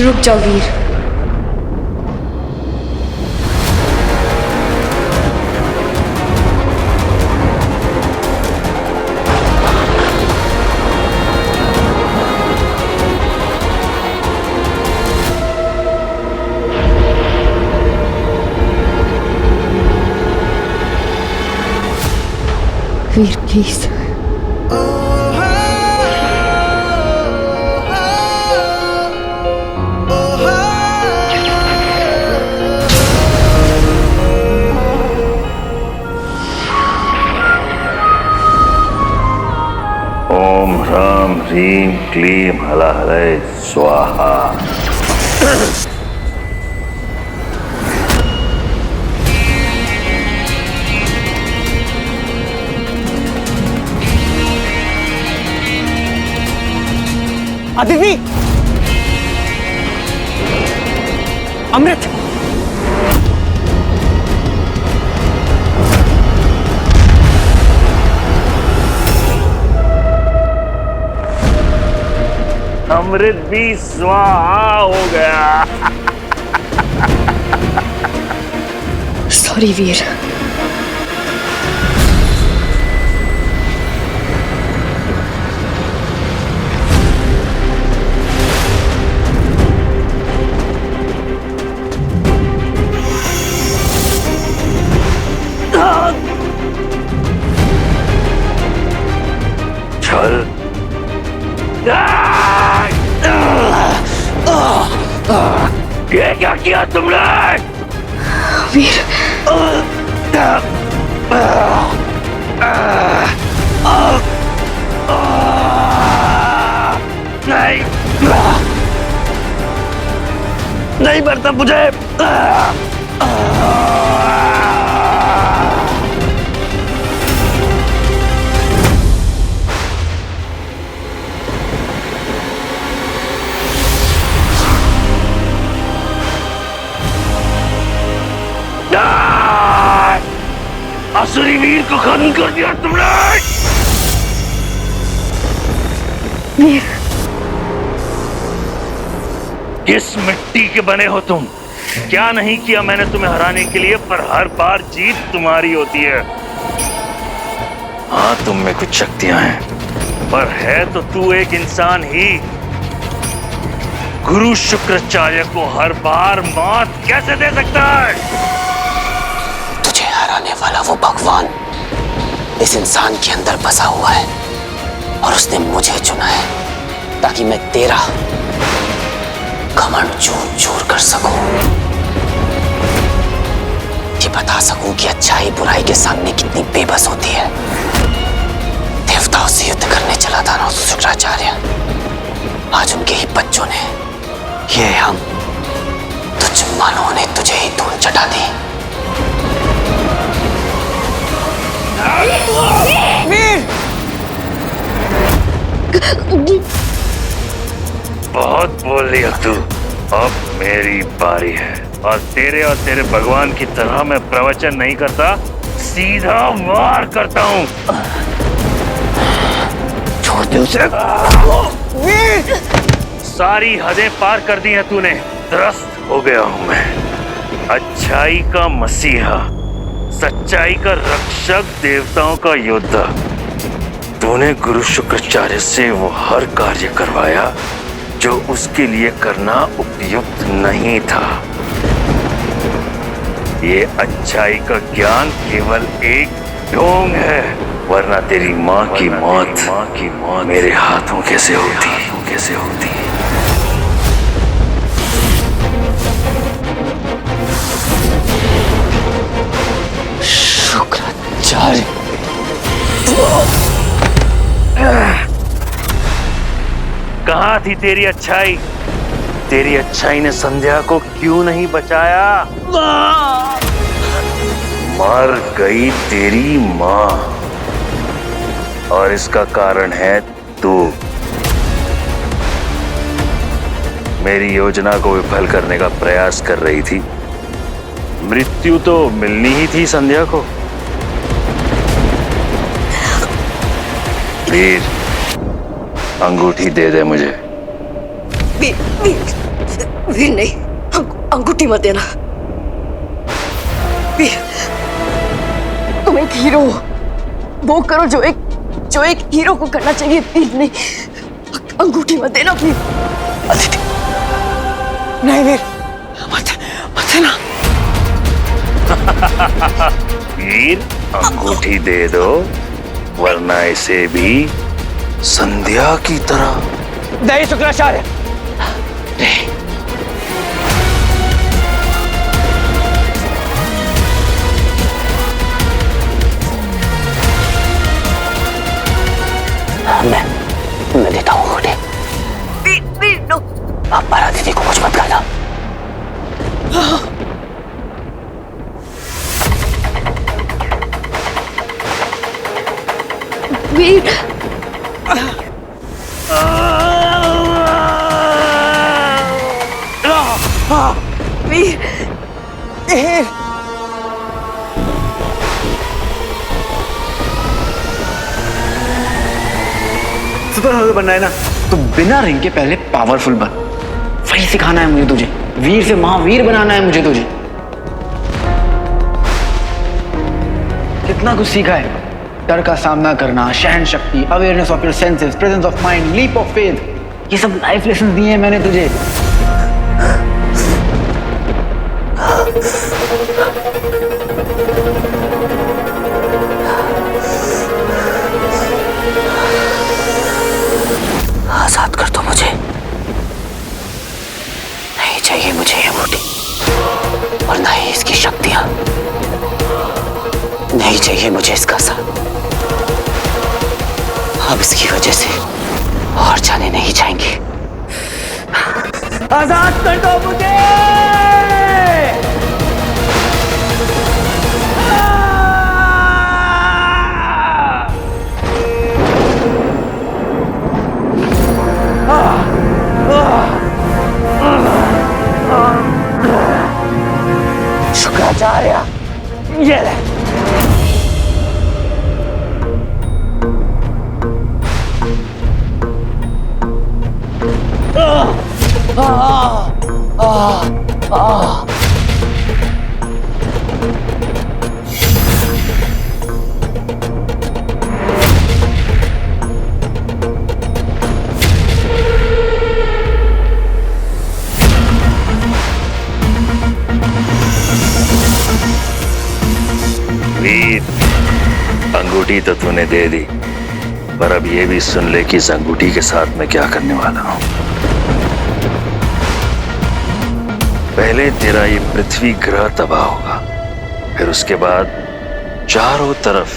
रुक जाओ वीर। वीर प्लीज। ओम ह्रां ह्रीं क्लीं हलाहलय स्वाहा। अदिति, अमृत, अमृत भी स्वाहा हो गया। सॉरी वीर। चल। ये क्या किया तुमने? वीर नहीं, नहीं मरता मुझे। असुरी वीर को खत्म कर दिया तुमने। वीर किस मिट्टी के बने हो तुम? क्या नहीं किया मैंने तुम्हें हराने के लिए, पर हर बार जीत तुम्हारी होती है। हाँ, तुम में कुछ शक्तियां हैं, पर है तो तू एक इंसान ही। गुरु शुक्राचार्य को हर बार मौत कैसे दे सकता है? तुझे हराने वाला वो भगवान इस इंसान के अंदर बसा हुआ है और उसने मुझे चुना है ताकि मैं तेरा घमंड चूर चूर कर सकूं। ये बता सकूं कि अच्छाई बुराई के सामने कितनी बेबस होती है। देवताओं से युद्ध करने चला था ना शुक्राचार्य, आज उनके ही बच्चों ने, ये हम तुझ मानो ने तुझे ही धूल चटा दी। वीर! बहुत बोल लिया तू, अब मेरी बारी है। और तेरे भगवान की तरह मैं प्रवचन नहीं करता, सीधा वार करता हूँ। छोड़ दे उसे। वीर! सारी हदें पार कर दी हैं तूने। त्रस्त हो गया हूँ मैं। अच्छाई का मसीहा, सच्चाई का रक्षक, देवताओं का योद्धा। तूने गुरु शुक्राचार्य से वो हर कार्य करवाया जो उसके लिए करना उपयुक्त नहीं था। ये अच्छाई का ज्ञान केवल एक ढोंग है, वरना तेरी माँ की मौत मेरे हाथों कैसे होती। शुक्राचार्य, कहाँ थी तेरी अच्छाई? तेरी अच्छाई ने संध्या को क्यों नहीं बचाया? मर गई तेरी माँ, और इसका कारण है तू। मेरी योजना को विफल करने का प्रयास कर रही थी। मृत्यु तो मिलनी ही थी संध्या को। वीर, अंगूठी दे दे मुझे। वीर नहीं, अंगूठी मत देना। वीर, तुम एक हीरो हो, वो करो जो एक हीरो को करना चाहिए। वीर नहीं, अंगूठी मत देना प्लीज। अदिति, नहीं वीर, मत देना। वीर, अंगूठी दे दो, वरना इसे भी संध्या की तरह। नहीं शुक्राचार्य, मैं देता हूँ अंगूठी। नो। आप पर अदिति को कुछ मत करना। वीर, वीर, सुपर हीरो बनना है ना, तो बिना रिंग के पहले पावरफुल बन। वही सिखाना है मुझे तुझे। वीर से महावीर बनाना है मुझे तुझे। कितना कुछ सीखा है। डर का सामना करना, सहन शक्ति, awareness of your senses, presence of mind, leap of faith, ये सब लाइफ लेसन दिए हैं मैंने तुझे। आजाद कर दो मुझे। नहीं चाहिए मुझे ये अंगूठी, और ना ही इसकी शक्तियां। नहीं चाहिए मुझे इसका साथ। अब इसकी वजह से और जाने नहीं जाएंगी। आजाद कर दो मुझे। शुक्राचार्य, ये ले। वीर, अंगूठी तो तूने दे दी, पर अब ये भी सुन ले कि इस अंगूठी के साथ मैं क्या करने वाला हूं। पहले तेरा ये पृथ्वी ग्रह तबाह होगा, फिर उसके बाद चारों तरफ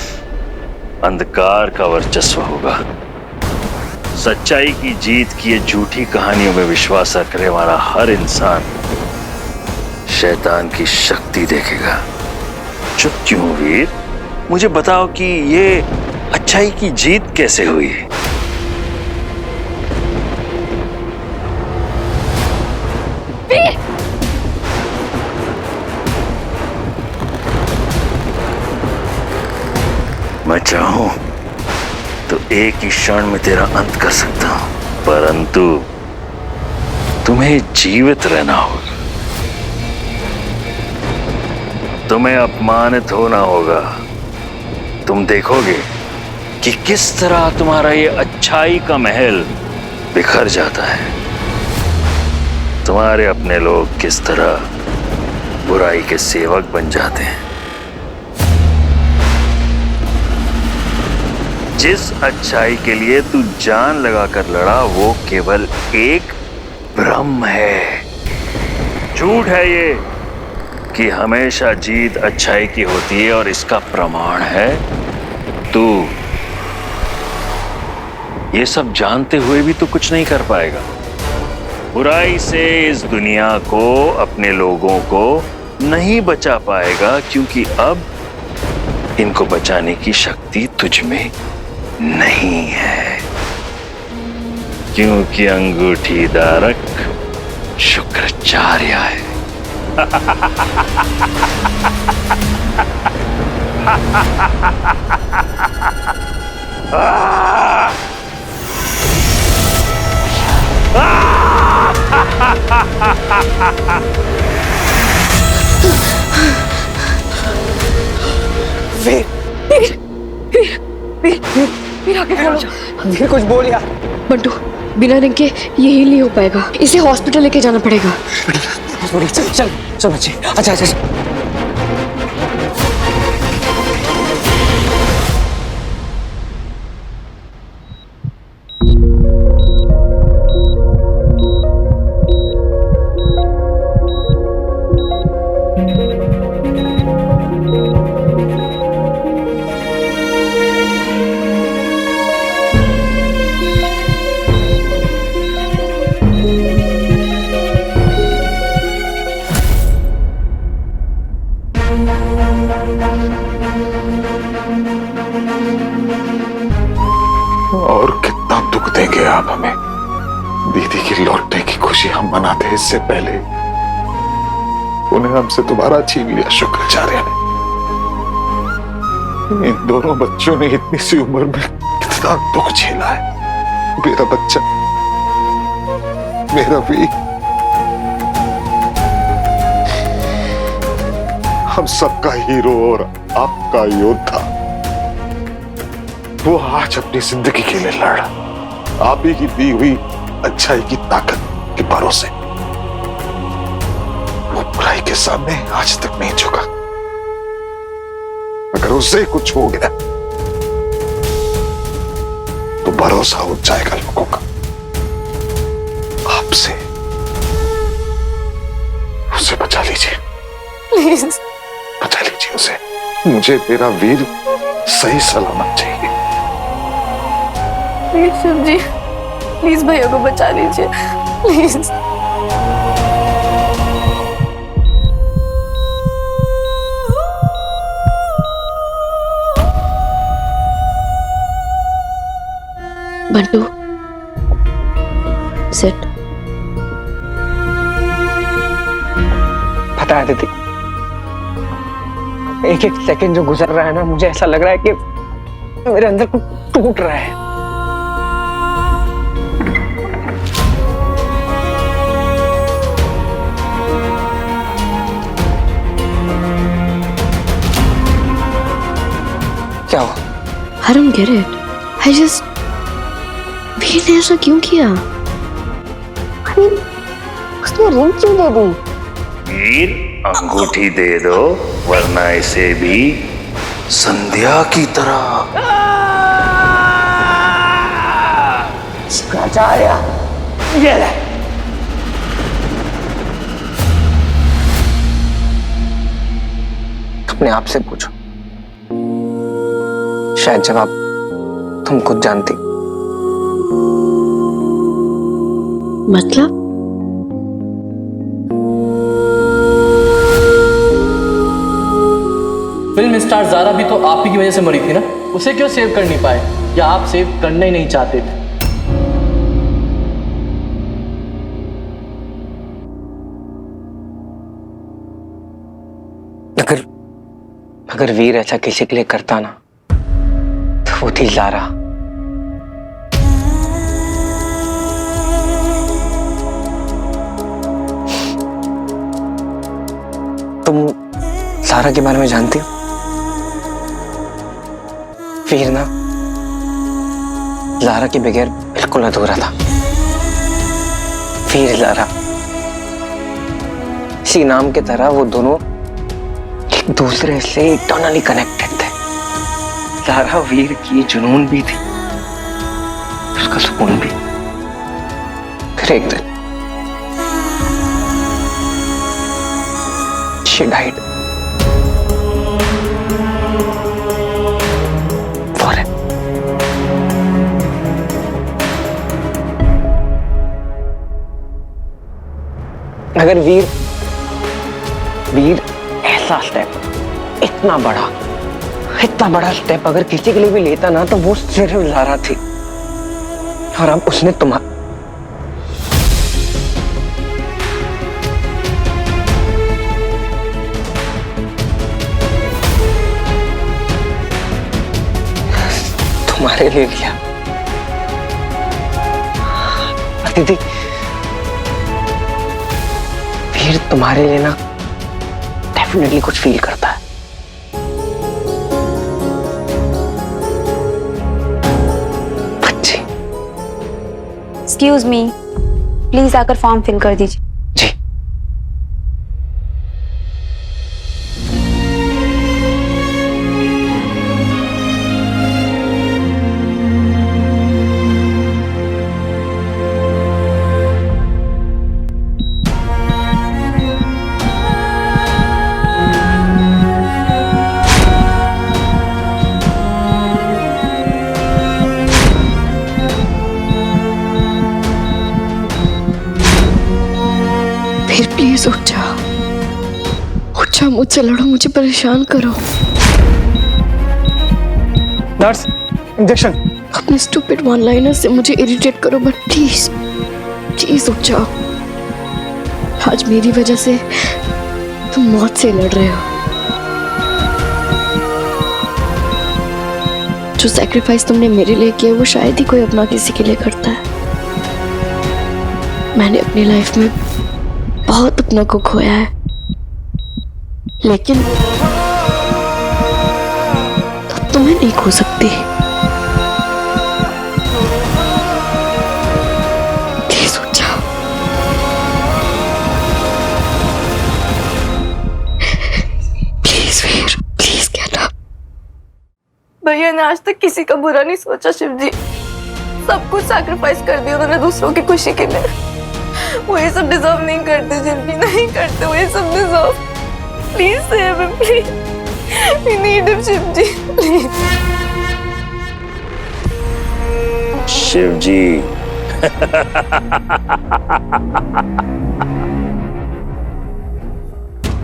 अंधकार का वर्चस्व होगा। सच्चाई की जीत की ये झूठी कहानियों में विश्वास रखने वाला हर इंसान शैतान की शक्ति देखेगा। चुप क्यों वीर? मुझे बताओ कि ये अच्छाई की जीत कैसे हुई? वीर, मैं चाहूं तो एक ही क्षण में तेरा अंत कर सकता हूं, परंतु तुम्हें जीवित रहना होगा। तुम्हें अपमानित होना होगा। तुम देखोगे कि किस तरह तुम्हारा ये अच्छाई का महल बिखर जाता है। तुम्हारे अपने लोग किस तरह बुराई के सेवक बन जाते हैं। जिस अच्छाई के लिए तू जान लगाकर लड़ा, वो केवल एक भ्रम है। झूठ है ये कि हमेशा जीत अच्छाई की होती है, और इसका प्रमाण है तू। ये सब जानते हुए भी तू कुछ नहीं कर पाएगा। बुराई से इस दुनिया को, अपने लोगों को नहीं बचा पाएगा, क्योंकि अब इनको बचाने की शक्ति तुझ में नहीं है, क्योंकि अंगूठी धारक शुक्राचार्य है। वीर आगे बोलो। वीर कुछ बोल यार। बंटू, बिना रिंग के ये हील नहीं हो पाएगा, इसे हॉस्पिटल लेके जाना पड़ेगा। चल चल चल बच्चे, अच्छा अच्छा। और कितना दुख देंगे आप हमें? दीदी की लौटने की खुशी हम मनाते इससे पहले उन्हें हमसे दोबारा छीन लिया शुक्राचार्य ने। इन दोनों बच्चों ने इतनी सी उम्र में कितना दुख झेला है। मेरा बच्चा, मेरा वीर, हम सबका हीरो और आपका योद्धा, वो आज अपनी जिंदगी के लिए लड़ रहा, आप ही की दी हुई अच्छाई की ताकत के भरोसे। वो बुराई के सामने आज तक नहीं झुका। अगर उससे कुछ हो गया तो भरोसा उठ जाएगा लोगों का। आपसे उसे बचा लीजिए, प्लीज बचा लीजिए उसे। मुझे मेरा वीर सही सलामत चाहिए। प्लीज शिव जी, प्लीज भैया को बचा लीजिए, प्लीज। बंटू, सिट। पता है दीदी, एक एक सेकंड जो गुजर रहा है ना, मुझे ऐसा लग रहा है कि मेरे अंदर कुछ टूट रहा है। क्या हुआ? I don't get it. वीर ने ऐसा क्यों किया? उसने रिंग क्यों दे दी? वीर, अंगूठी दे दो, वरना इसे भी संध्या की तरह। शुक्राचार्य, ये ले। अपने आप से पूछो, शायद जवाब तुम खुद जानती। मतलब? फिल्म स्टार ज़ारा भी तो आप ही की वजह से मरी थी ना, उसे क्यों सेव कर नहीं पाए, या आप सेव करना ही नहीं चाहते थे? अगर वीर ऐसा किसी के लिए करता ना, तो वो थी ज़ारा। तुम ज़ारा के बारे में जानती हो? वीर ना ज़ारा के बगैर बिल्कुल अधूरा था। वीर ज़ारा, इसी नाम की तरह वो दोनों एक दूसरे से इटर्नली कनेक्टेड थे। ज़ारा वीर की जुनून भी थी, उसका सुकून भी। फिर एक दिन she died for him. अगर वीर ऐसा स्टेप, इतना बड़ा स्टेप अगर किसी के लिए भी लेता ना, तो वो सिर्फ ज़ारा थी। और अब उसने तुम्हारे लिए लिया। दीदी वीर तुम्हारे लिए ना डेफिनेटली कुछ फील करता है। बच्ची। एक्सक्यूज मी, प्लीज आकर फॉर्म फिल कर दीजिए। जी। फिर प्लीज उठ जा, मुझसे लड़ो, मुझे परेशान करो। Nurse, injection. अपने स्टूपिड वन लाइनर से मुझे इरिटेट करो, बट प्लीज प्लीज उठ जाओ। आज मेरी वजह से तुम मौत से लड़ रहे हो। जो सैक्रिफाइस तुमने मेरे लिए किया वो शायद ही कोई अपना किसी के लिए करता है। मैंने अपनी लाइफ में बहुत अपनों को खोया है, लेकिन तब तो मैं नहीं खो सकती। प्लीज उठ जाओ। Please Veer, please get up. भैया ने आज तक किसी का बुरा नहीं सोचा शिव जी। सब कुछ सैक्रिफाइस कर दिया उन्होंने दूसरों की खुशी के लिए। वो ये सब डिजर्व नहीं करते शिव जी, नहीं करते वो ये सब deserve. Please save him, please. We need him Shiv ji, please. Shiv ji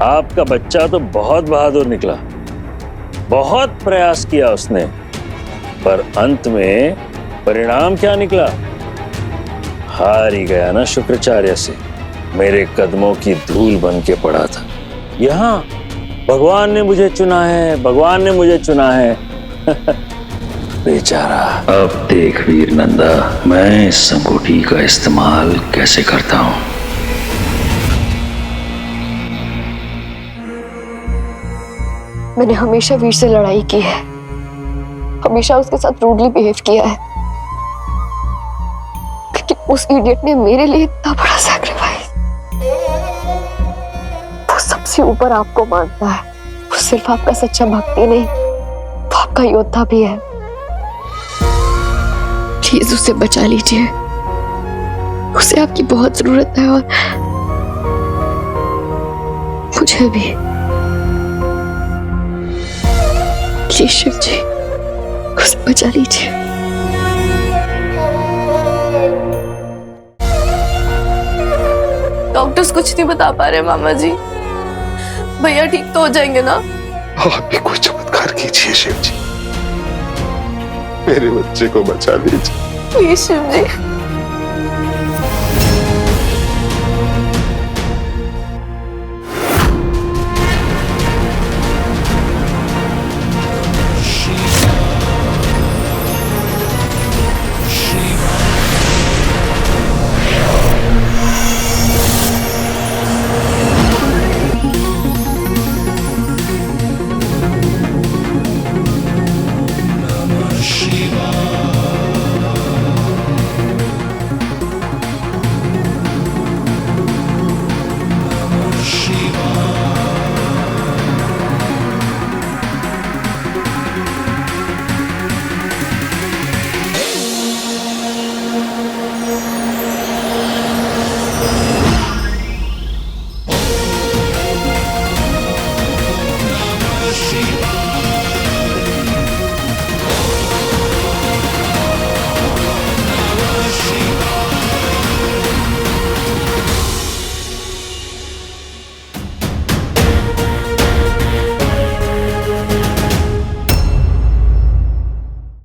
आपका बच्चा तो बहुत बहादुर निकला, बहुत प्रयास किया उसने, पर अंत में परिणाम क्या निकला? हार ही गया ना शुक्राचार्य से। मेरे कदमों की धूल बन के पड़ा था। यहाँ भगवान ने मुझे चुना है, भगवान ने मुझे चुना है। बेचारा। अब देख वीर नंदा, मैं इस अंगूठी का इस्तेमाल कैसे करता हूँ। मैंने हमेशा वीर से लड़ाई की है, हमेशा उसके साथ रूडली बिहेव किया है, लेकिन उस इडियट ने मेरे लिए इतना बड़ा सैक्रिफाइस। वो सबसे ऊपर आपको मानता है। वो सिर्फ आपका सच्चा भक्ति नहीं, वो आपका योद्धा भी है। प्लीज उसे बचा लीजिए, उसे आपकी बहुत जरूरत है और मुझे भी। प्लीज शिव जी, उसे बचा लीजिए। डॉक्टर्स कुछ नहीं बता पा रहे मामा जी। भैया ठीक तो हो जाएंगे ना? आप भी कोई चमत्कार कीजिए शिव जी, मेरे बच्चे को बचा लीजिए। प्लीज शिव जी।